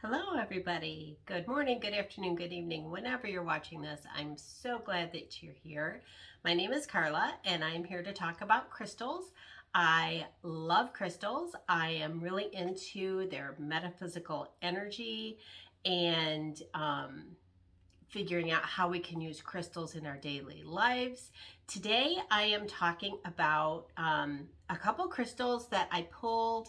Hello, everybody. Good morning, good afternoon, good evening. Whenever you're watching this, I'm so glad that you're here. My name is Carla, and I'm here to talk about crystals. I love crystals. I am really into their metaphysical energy and figuring out how we can use crystals in our daily lives. Today, I am talking about a couple crystals that I pulled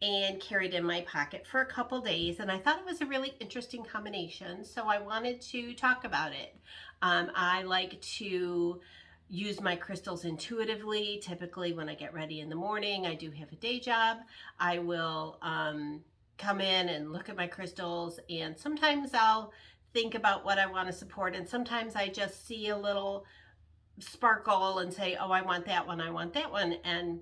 and carried in my pocket for a couple days, and I thought it was a really interesting combination, so I wanted to talk about it. I like to use my crystals intuitively. Typically when I get ready in the morning, I do have a day job, I will come in and look at my crystals, and sometimes I'll think about what I want to support, and sometimes I just see a little sparkle and say, oh, I want that one, I want that one. And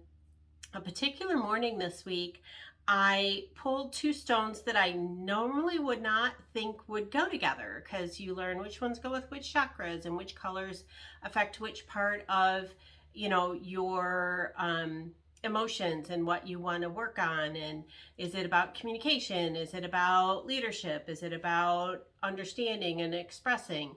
a particular morning this week, I pulled two stones that I normally would not think would go together, because you learn which ones go with which chakras and which colors affect which part of, your emotions and what you want to work on. And is it about communication? Is it about leadership? Is it about understanding and expressing?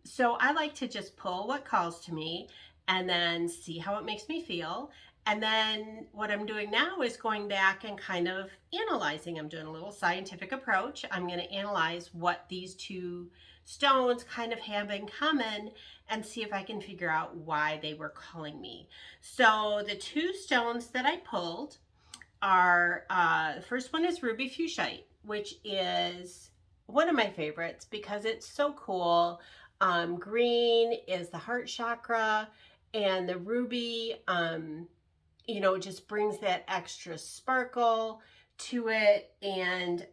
So I like to just pull what calls to me and then see how it makes me feel. And then what I'm doing now is going back and kind of analyzing. I'm doing a little scientific approach. I'm going to analyze what these two stones kind of have in common and see if I can figure out why they were calling me. So the two stones that I pulled are, the first one is Ruby Fuschite, which is one of my favorites because it's so cool. Green is the heart chakra, and the ruby, just brings that extra sparkle to it. And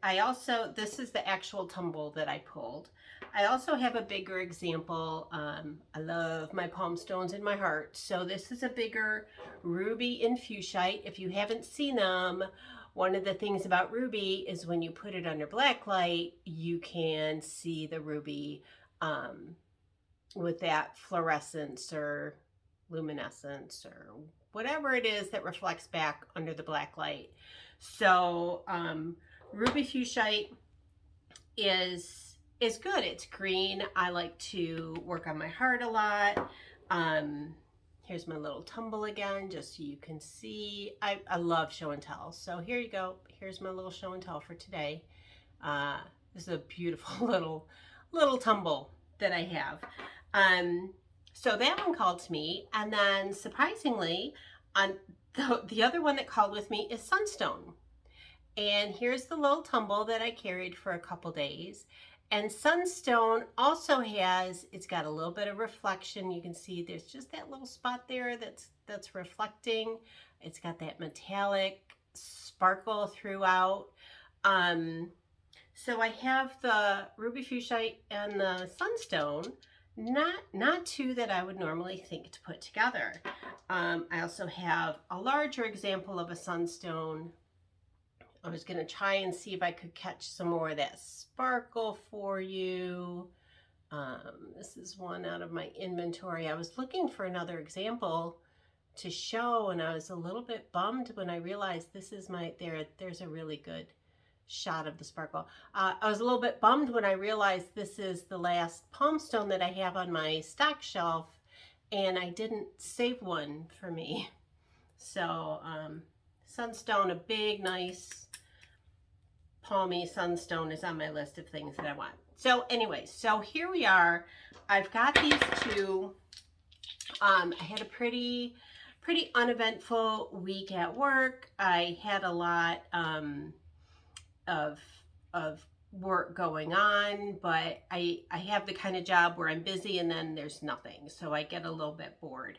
this is the actual tumble that I pulled. I also have a bigger example. I love my palm stones in my heart. So this is a bigger ruby and fuchsite. If you haven't seen them, one of the things about ruby is when you put it under black light, you can see the ruby with that fluorescence or luminescence or whatever it is that reflects back under the black light. So Ruby Fuschite is good. It's green. I like to work on my heart a lot. Here's my little tumble again, just so you can see. I love show and tell. So here you go. Here's my little show and tell for today. This is a beautiful little tumble that I have. So that one called to me, and then surprisingly, the other one that called with me is Sunstone. And here's the little tumble that I carried for a couple days. And Sunstone also it's got a little bit of reflection. You can see there's just that little spot there that's reflecting. It's got that metallic sparkle throughout. So I have the Ruby Fuschite and the Sunstone. Not two that I would normally think to put together. I also have a larger example of a sunstone. I was going to try and see if I could catch some more of that sparkle for you. This is one out of my inventory. I was looking for another example to show, and I was a little bit bummed when I realized this is there's a really good shot of the sparkle. I was a little bit bummed when I realized this is the last palm stone that I have on my stock shelf, and I didn't save one for me. So sunstone, a big nice palmy sunstone, is on my list of things that I want. So anyway, so here we are. I've got these two. I had a pretty uneventful week at work. I had a lot of work going on, but I have the kind of job where I'm busy and then there's nothing, so I get a little bit bored.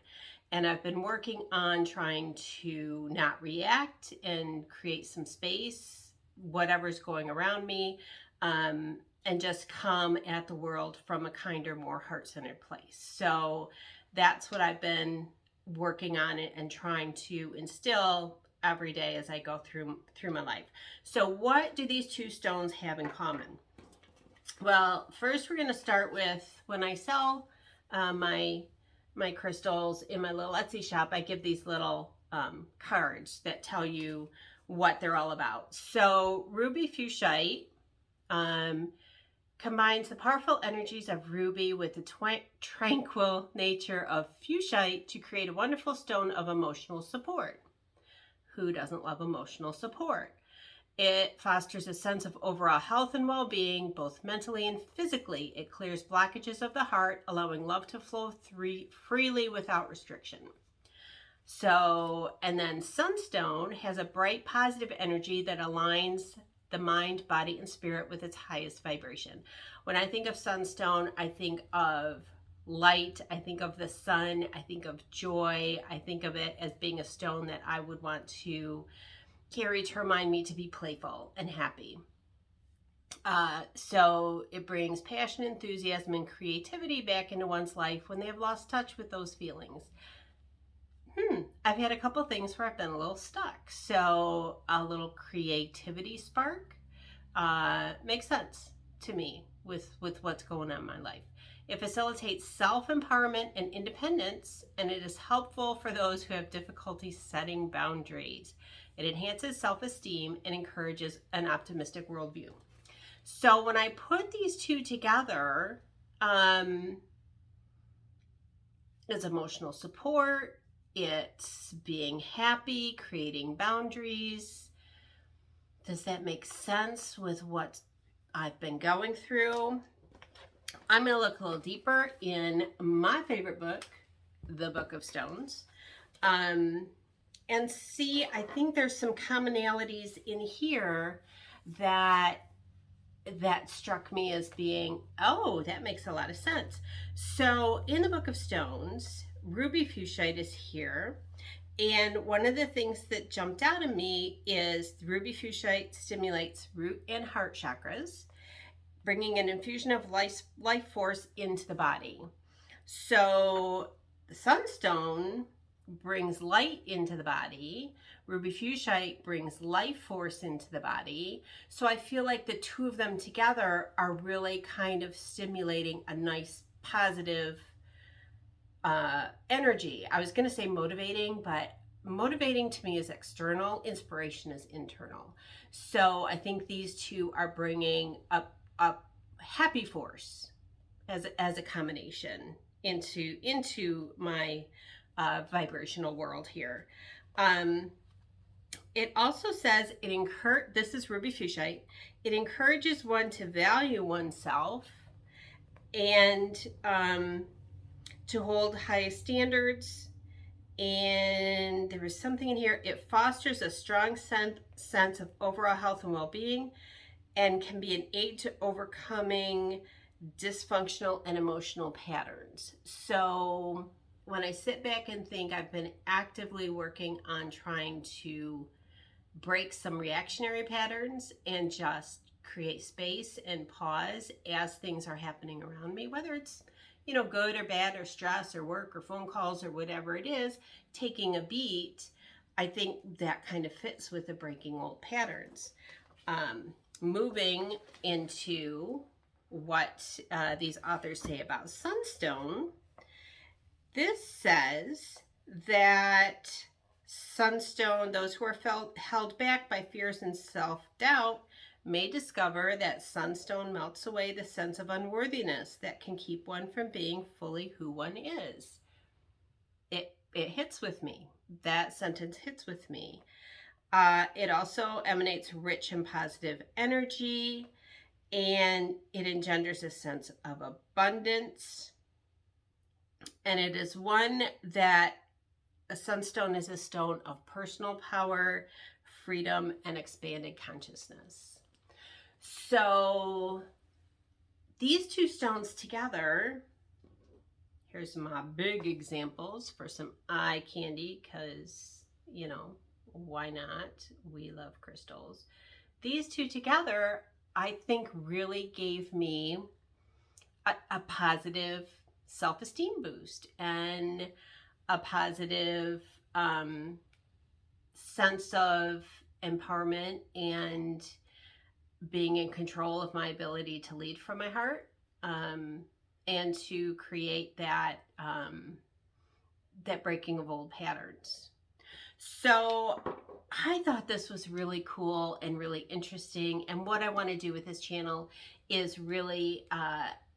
And I've been working on trying to not react and create some space, whatever's going around me, and just come at the world from a kinder, more heart-centered place. So that's what I've been working on and trying to instill every day as I go through my life. So what do these two stones have in common? Well, first we're going to start with, when I sell my crystals in my little Etsy shop, I give these little cards that tell you what they're all about. So Ruby Fuschite Combines the powerful energies of ruby with the tranquil nature of fuchsite to create a wonderful stone of emotional support. Who doesn't love emotional support? It fosters a sense of overall health and well-being, both mentally and physically. It clears blockages of the heart, allowing love to flow freely without restriction. So, and then Sunstone has a bright, positive energy that aligns the mind, body, and spirit with its highest vibration. When I think of Sunstone, I think of light, I think of the sun, I think of joy, I think of it as being a stone that I would want to carry to remind me to be playful and happy. So it brings passion, enthusiasm, and creativity back into one's life when they have lost touch with those feelings. I've had a couple things where I've been a little stuck. So a little creativity spark makes sense to me with what's going on in my life. It facilitates self-empowerment and independence, and it is helpful for those who have difficulty setting boundaries. It enhances self-esteem and encourages an optimistic worldview. So when I put these two together, it's emotional support, it's being happy, creating boundaries. Does that make sense with what I've been going through? I'm going to look a little deeper in my favorite book, The Book of Stones, and see, I think there's some commonalities in here that struck me as being, oh, that makes a lot of sense. So in the Book of Stones, Ruby Fuschite is here. And one of the things that jumped out at me is Ruby Fuschite stimulates root and heart chakras, bringing an infusion of life force into the body. So the Sunstone brings light into the body. Ruby Fuschite brings life force into the body. So I feel like the two of them together are really kind of stimulating a nice positive energy. I was going to say motivating, but motivating to me is external, inspiration is internal. So I think these two are bringing a happy force as a combination into my vibrational world here. It also says this is Ruby Fuschite. It encourages one to value oneself and to hold high standards. And there is something in here. It fosters a strong sense of overall health and well-being and can be an aid to overcoming dysfunctional and emotional patterns. So when I sit back and think, I've been actively working on trying to break some reactionary patterns and just create space and pause as things are happening around me, whether it's good or bad or stress or work or phone calls or whatever it is. Taking a beat, I think that kind of fits with the breaking old patterns. Moving into what these authors say about Sunstone, this says that Sunstone, those who are held back by fears and self-doubt, may discover that Sunstone melts away the sense of unworthiness that can keep one from being fully who one is. It hits with me. That sentence hits with me. It also emanates rich and positive energy, and it engenders a sense of abundance. And it is one that a Sunstone is a stone of personal power, freedom, and expanded consciousness. So these two stones together, here's my big examples for some eye candy, because, why not? We love crystals. These two together, I think, really gave me a positive self-esteem boost and a positive sense of empowerment and being in control of my ability to lead from my heart, and to create that that breaking of old patterns. So I thought this was really cool and really interesting. And what I want to do with this channel is really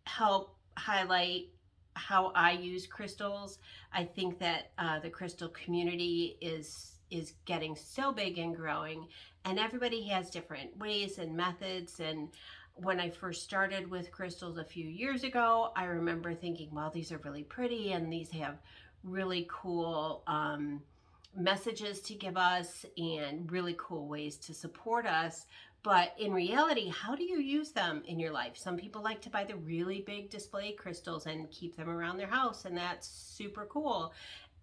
help highlight how I use crystals. I think that the crystal community is getting so big and growing, and everybody has different ways and methods. And when I first started with crystals a few years ago, I remember thinking, well, these are really pretty and these have really cool messages to give us and really cool ways to support us. But in reality, how do you use them in your life? Some people like to buy the really big display crystals and keep them around their house, and that's super cool.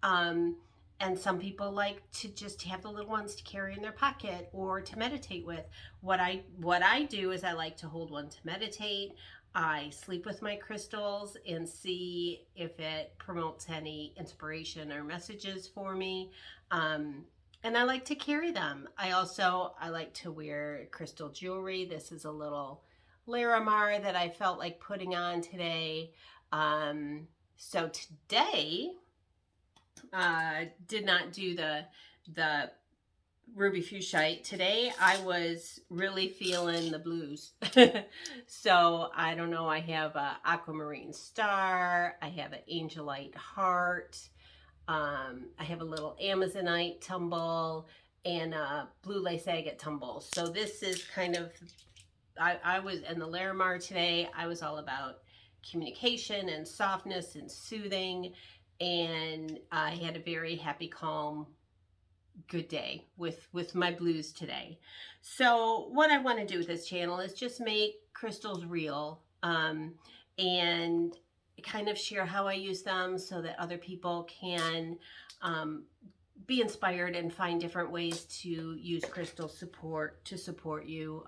Um, and some people like to just have the little ones to carry in their pocket or to meditate with. What I do is I like to hold one to meditate. I sleep with my crystals and see if it promotes any inspiration or messages for me. Um, and I like to carry them. I like to wear crystal jewelry. This is a little Larimar that I felt like putting on today. So today, did not do the Ruby Fuschite. Today I was really feeling the blues. So I don't know, I have a aquamarine star, I have an angelite heart, I have a little amazonite tumble, and a blue lace agate tumble. So this is kind of, I was in the Larimar today. I was all about communication and softness and soothing, and I had a very happy, calm, good day with my blues today. So what I want to do with this channel is just make crystals real, and kind of share how I use them so that other people can be inspired and find different ways to use crystal support to support you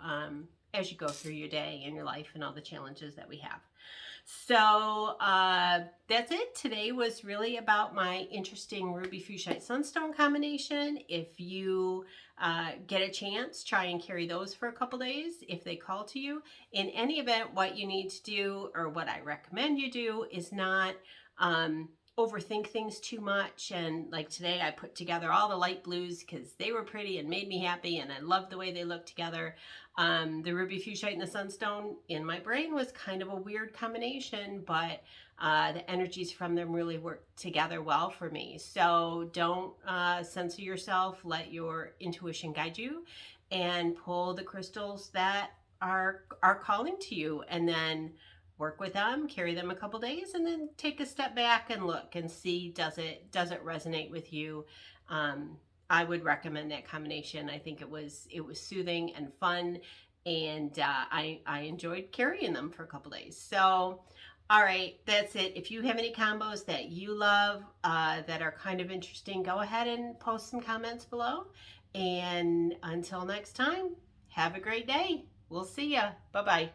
as you go through your day and your life and all the challenges that we have. So that's it. Today was really about my interesting Ruby Fuschite Sunstone combination. If you get a chance, try and carry those for a couple days if they call to you. In any event, what you need to do, or what I recommend you do, is not overthink things too much. And like today, I put together all the light blues because they were pretty and made me happy, and I loved the way they looked together. The Ruby Fuschite and the Sunstone in my brain was kind of a weird combination, but the energies from them really work together well for me. So don't censor yourself. Let your intuition guide you, and pull the crystals that are calling to you, and then work with them, carry them a couple days, and then take a step back and look and see, does it resonate with you? I would recommend that combination. I think it was soothing and fun, and I enjoyed carrying them for a couple days. So, all right, that's it. If you have any combos that you love that are kind of interesting, go ahead and post some comments below. And until next time, have a great day. We'll see ya. Bye-bye.